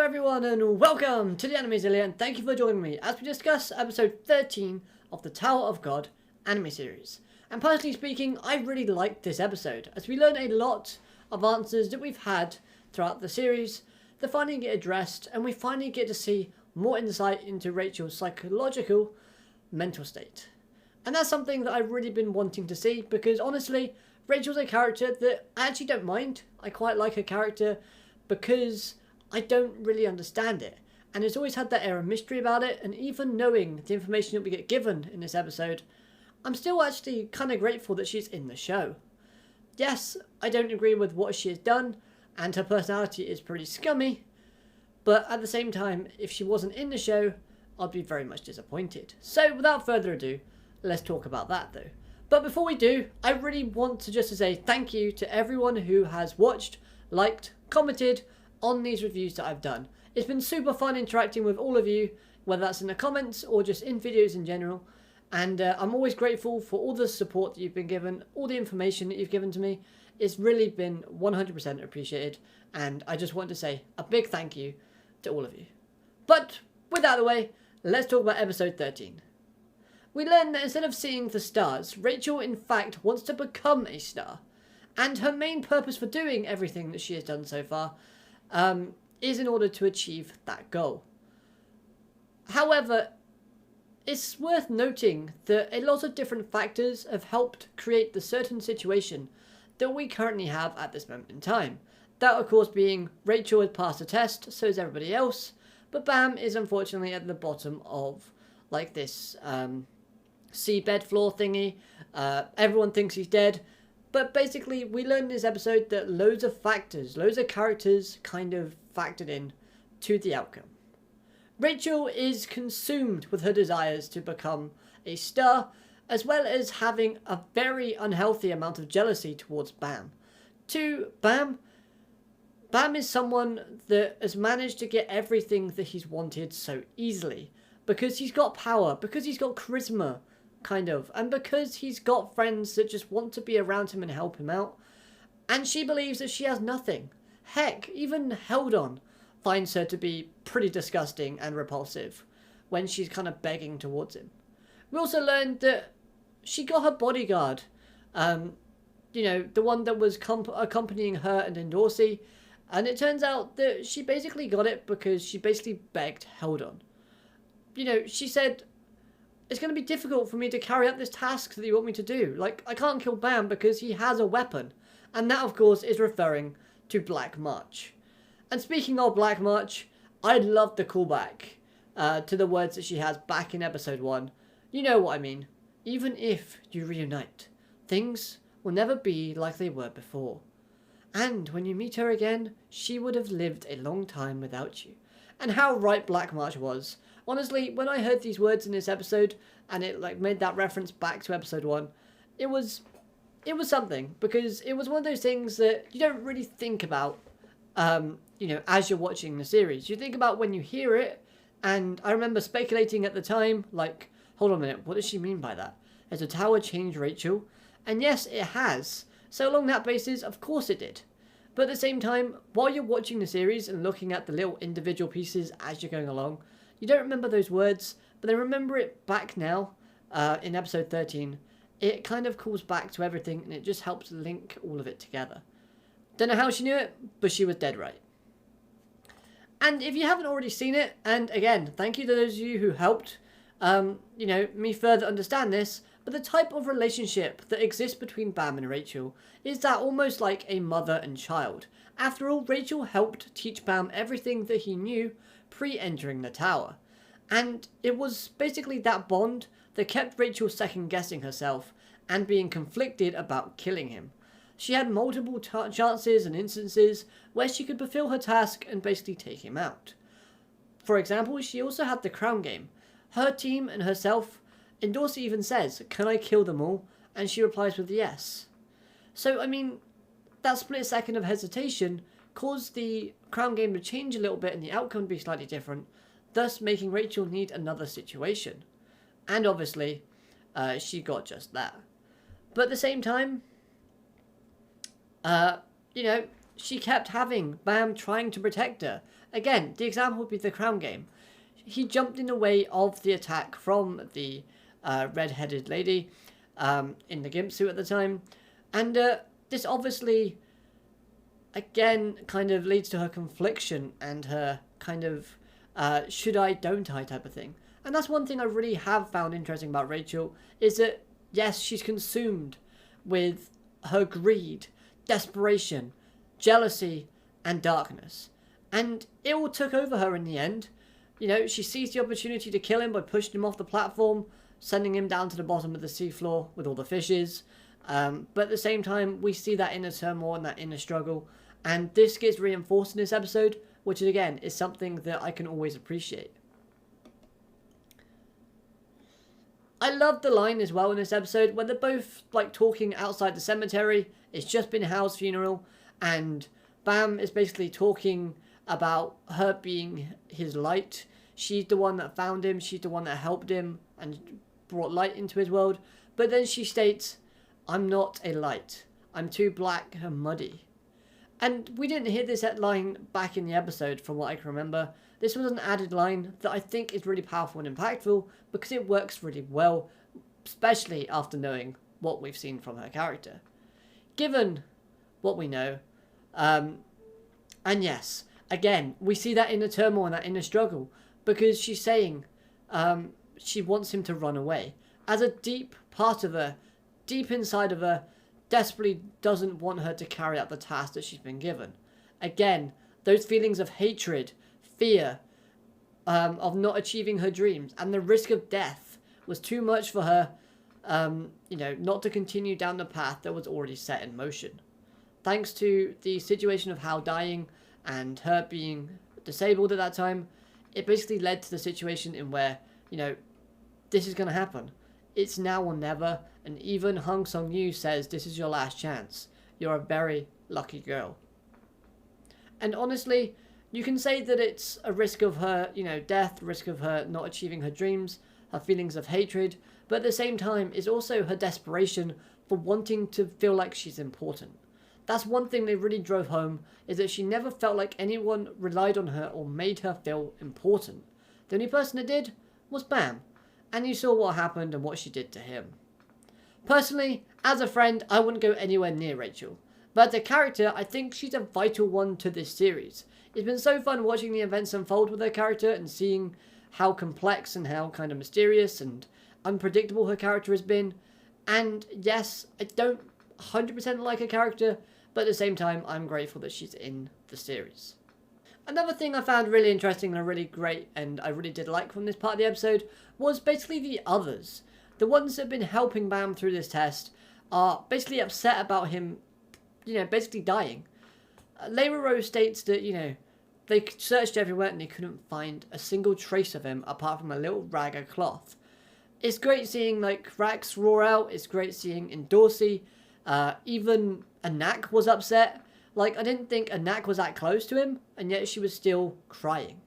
everyone and welcome to the Anime Zillion, and thank you for joining me as we discuss episode 13 of the Tower of God anime series. And personally speaking, I really liked this episode as we learn a lot of answers that we've had throughout the series that finally get addressed, and we finally get to see more insight into Rachel's psychological mental state. And that's something that I've really been wanting to see because honestly, Rachel's a character that I actually don't mind. I quite like her character because I don't really understand it. And it's always had that air of mystery about it, and even knowing the information that we get given in this episode, I'm still actually kind of grateful that she's in the show. Yes, I don't agree with what she has done, and her personality is pretty scummy, but at the same time, if she wasn't in the show, I'd be very much disappointed. So without further ado, let's talk about that though. But before we do, I really want to just say thank you to everyone who has watched, liked, commented on these reviews that I've done. It's been super fun interacting with all of you, whether that's in the comments or just in videos in general. And I'm always grateful for all the support that you've been given, all the information that you've given to me. It's really been 100% appreciated. And I just want to say a big thank you to all of you. But with that out of the way, let's talk about episode 13. We learn that instead of seeing the stars, Rachel in fact wants to become a star. And her main purpose for doing everything that she has done so far is in order to achieve that goal. However, it's worth noting that a lot of different factors have helped create the certain situation that we currently have at this moment in time. That of course being Rachel has passed the test, so is everybody else, but Bam is unfortunately at the bottom of like this seabed floor thingy. Everyone thinks he's dead. But basically, we learned in this episode that loads of factors, loads of characters kind of factored in to the outcome. Rachel is consumed with her desires to become a star, as well as having a very unhealthy amount of jealousy towards Bam. To Bam, Bam is someone that has managed to get everything that he's wanted so easily. Because he's got power, because he's got charisma, kind of, and because he's got friends that just want to be around him and help him out, and she believes that she has nothing. Heck, even Heldon finds her to be pretty disgusting and repulsive when she's kind of begging towards him. We also learned that she got her bodyguard, you know, the one that was accompanying her and Endorsi, and it turns out that she basically got it because she basically begged Heldon. You know, she said, it's going to be difficult for me to carry out this task that you want me to do. Like, I can't kill Bam because he has a weapon. And that, of course, is referring to Black March. And speaking of Black March, I love the callback to the words that she has back in episode 1. You know what I mean. Even if you reunite, things will never be like they were before. And when you meet her again, she would have lived a long time without you. And how right Black March was. Honestly, when I heard these words in this episode, and it like made that reference back to episode 1, it was something, because it was one of those things that you don't really think about, you know, as you're watching the series. You think about when you hear it, and I remember speculating at the time, like, hold on a minute, what does she mean by that? Has the tower changed Rachel? And yes, it has. So along that basis, of course it did. But at the same time, while you're watching the series and looking at the little individual pieces as you're going along, you don't remember those words, but then remember it back now, in episode 13. It kind of calls back to everything, and it just helps link all of it together. Don't know how she knew it, but she was dead right. And if you haven't already seen it, and again, thank you to those of you who helped, you know, me further understand this, but the type of relationship that exists between Bam and Rachel is that almost like a mother and child. After all, Rachel helped teach Bam everything that he knew pre-entering the tower. And it was basically that bond that kept Rachel second-guessing herself and being conflicted about killing him. She had multiple chances and instances where she could fulfill her task and basically take him out. For example, she also had the crown game. Her team and herself, Endorsi even says, "Can I kill them all?" And she replies with yes. So, I mean, that split second of hesitation caused the crown game to change a little bit and the outcome to be slightly different, thus making Rachel need another situation. And obviously, she got just that. But at the same time, you know, she kept having Bam trying to protect her Again, the example would be the Crown Game. He jumped in the way of the attack from the red-headed lady in the gimp suit at the time. And this obviously, again, kind of leads to her confliction and her kind of should I, don't I type of thing. And that's one thing I really have found interesting about Rachel, is that, yes, she's consumed with her greed, desperation, jealousy, and darkness. And it all took over her in the end. You know, she seized the opportunity to kill him by pushing him off the platform, sending him down to the bottom of the seafloor with all the fishes. But at the same time, we see that inner turmoil and that inner struggle. And this gets reinforced in this episode, which again is something that I can always appreciate. I love the line as well in this episode where they're both like talking outside the cemetery. It's just been Hal's funeral, and Bam is basically talking about her being his light. She's the one that found him. She's the one that helped him and brought light into his world. But then she states, "I'm not a light. I'm too black and muddy." And we didn't hear this line back in the episode from what I can remember. This was an added line that I think is really powerful and impactful because it works really well, especially after knowing what we've seen from her character. Given what we know, and yes, again, we see that inner turmoil and that inner struggle because she's saying she wants him to run away. As a deep part of her, deep inside of her, desperately doesn't want her to carry out the task that she's been given. Again, those feelings of hatred, fear, of not achieving her dreams, and the risk of death was too much for her, not to continue down the path that was already set in motion. Thanks to the situation of Hal dying and her being disabled at that time, it basically led to the situation in where, this is going to happen. It's now or never, and even Hong Sung-yu says this is your last chance. You're a very lucky girl. And honestly, you can say that it's a risk of her, death, risk of her not achieving her dreams, her feelings of hatred, but at the same time, it's also her desperation for wanting to feel like she's important. That's one thing they really drove home, is that she never felt like anyone relied on her or made her feel important. The only person that did was Bam, and you saw what happened and what she did to him. Personally, as a friend, I wouldn't go anywhere near Rachel, but as a character, I think she's a vital one to this series. It's been so fun watching the events unfold with her character and seeing how complex and how kind of mysterious and unpredictable her character has been. And yes, I don't 100% like her character, but at the same time, I'm grateful that she's in the series. Another thing I found really interesting and really great, and I really did like from this part of the episode, was basically the others. The ones that have been helping Bam through this test are basically upset about him, basically dying. Layra Rose states that, they searched everywhere and they couldn't find a single trace of him apart from a little rag of cloth. It's great seeing, Rax roar out. It's great seeing Dorsey. Even Anak was upset. I didn't think Anak was that close to him, and yet she was still crying.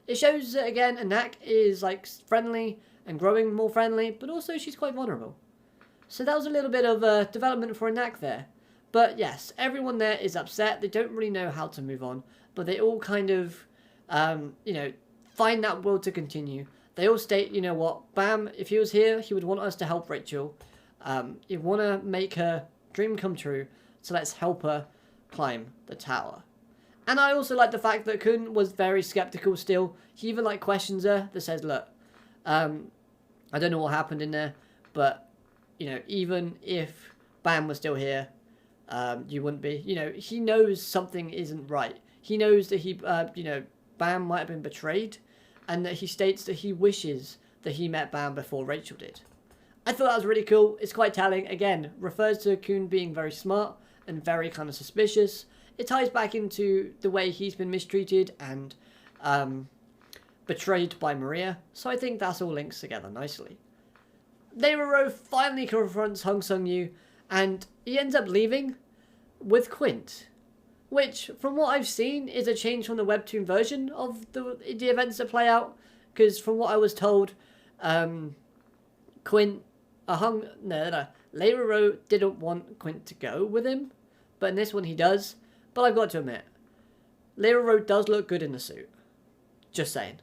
It shows that, again, Anak is, friendly and growing more friendly, but also she's quite vulnerable. So that was a little bit of development for Anak there. But yes, everyone there is upset. They don't really know how to move on, but they all kind of, find that will to continue. They all state, you know what, Bam, if he was here, he would want us to help Rachel. He'd want to make her dream come true, so let's help her climb the tower. And I also like the fact that Kun was very skeptical still. He even questions her that says, look, I don't know what happened in there, but, even if Bam was still here, you wouldn't be. He knows something isn't right. He knows that Bam might have been betrayed, and that he states that he wishes that he met Bam before Rachel did. I thought that was really cool. It's quite telling. Again, refers to Kun being very smart and very kind of suspicious. It ties back into the way he's been mistreated and betrayed by Maria. So I think that's all links together nicely. Layra finally confronts Hong Sung-yu, and he ends up leaving with Quint, which, from what I've seen, is a change from the webtoon version of the events that play out. Because from what I was told, Layra didn't want Quint to go with him, but in this one he does. But I've got to admit, Lyra Rowe does look good in the suit. Just saying.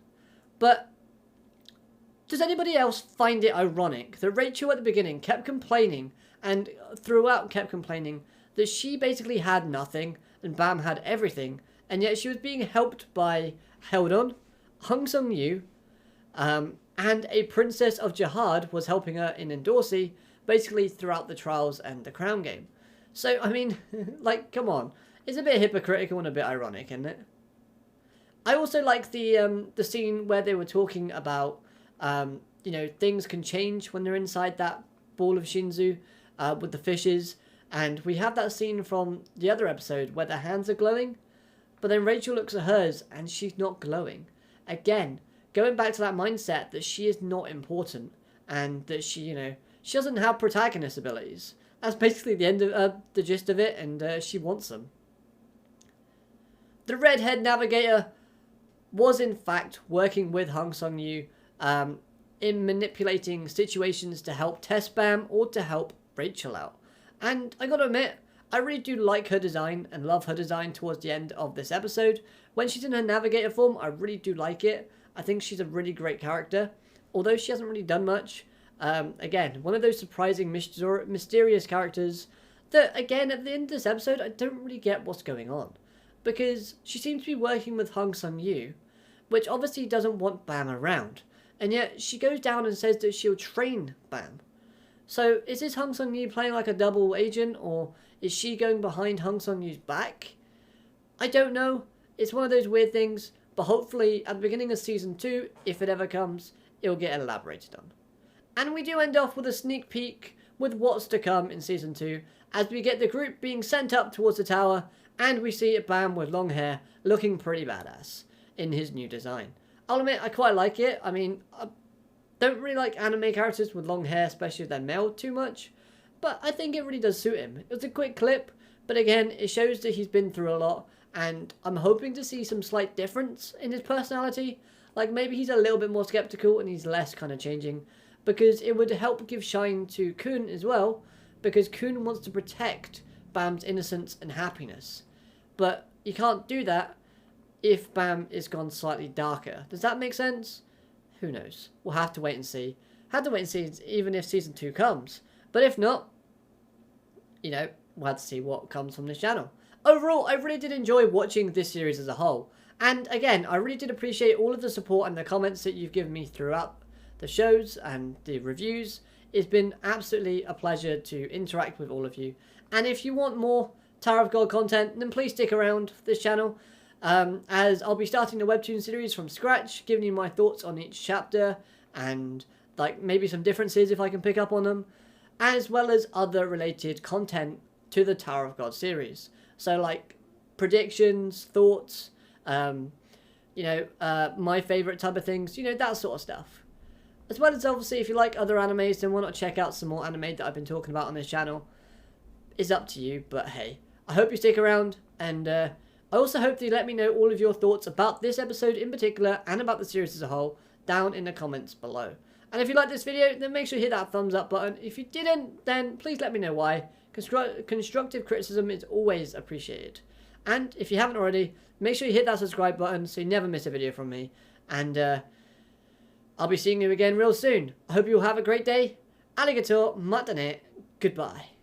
But does anybody else find it ironic that Rachel at the beginning kept complaining, and throughout kept complaining, that she basically had nothing and Bam had everything, and yet she was being helped by, held on, Hong Sung-yu, and a princess of Jihad was helping her in Endorsey, basically throughout the trials and the crown game. So, I mean, like, come on. It's a bit hypocritical and a bit ironic, isn't it? I also like the scene where they were talking about, you know, things can change when they're inside that ball of Shinzu with the fishes. And we have that scene from the other episode where their hands are glowing, but then Rachel looks at hers and she's not glowing. Again, going back to that mindset that she is not important and that she, you know, she doesn't have protagonist abilities. That's basically the end of the gist of it, and she wants them. The redhead navigator was in fact working with Hong Sung-yu in manipulating situations to help test Bam or to help Rachel out. And I gotta admit, I really do like her design and love her design towards the end of this episode. When she's in her navigator form, I really do like it. I think she's a really great character, although she hasn't really done much. Again, one of those surprising, mysterious characters that, again, at the end of this episode, I don't really get what's going on. Because she seems to be working with Hong Sung-yu, which obviously doesn't want Bam around. And yet, she goes down and says that she'll train Bam. So, is this Hong Sung-yu playing like a double agent, or is she going behind Hong Sung-yu's back? I don't know. It's one of those weird things, but hopefully, at the beginning of Season 2, if it ever comes, it will get elaborated on. And we do end off with a sneak peek with what's to come in Season 2, as we get the group being sent up towards the tower, and we see Bam with long hair looking pretty badass in his new design. I'll admit, I quite like it. I mean, I don't really like anime characters with long hair, especially if they're male, too much. But I think it really does suit him. It was a quick clip, but again, it shows that he's been through a lot, and I'm hoping to see some slight difference in his personality. Like, maybe he's a little bit more skeptical and he's less kind of changing, because it would help give shine to Kun as well, because Kun wants to protect Bam's innocence and happiness. But you can't do that if Bam is gone slightly darker. Does that make sense? Who knows? We'll have to wait and see. Have to wait and see even if Season 2 comes. But if not, you know, we'll have to see what comes from this channel. Overall, I really did enjoy watching this series as a whole. And again, I really did appreciate all of the support and the comments that you've given me throughout the shows and the reviews. It's been absolutely a pleasure to interact with all of you. And if you want more Tower of God content, then please stick around for this channel, as I'll be starting the webtoon series from scratch, giving you my thoughts on each chapter and like maybe some differences if I can pick up on them, as well as other related content to the Tower of God series. So like predictions, thoughts, you know, my favourite type of things, you know, that sort of stuff. As well as obviously if you like other animes, then why not check out some more anime that I've been talking about on this channel. It's up to you, but hey, I hope you stick around, and I also hope that you let me know all of your thoughts about this episode in particular and about the series as a whole down in the comments below. And if you like this video, then make sure you hit that thumbs up button. If you didn't, then please let me know why. Constructive criticism is always appreciated. And if you haven't already, make sure you hit that subscribe button so you never miss a video from me. And I'll be seeing you again real soon. I hope you all have a great day. Arigato, matane, goodbye.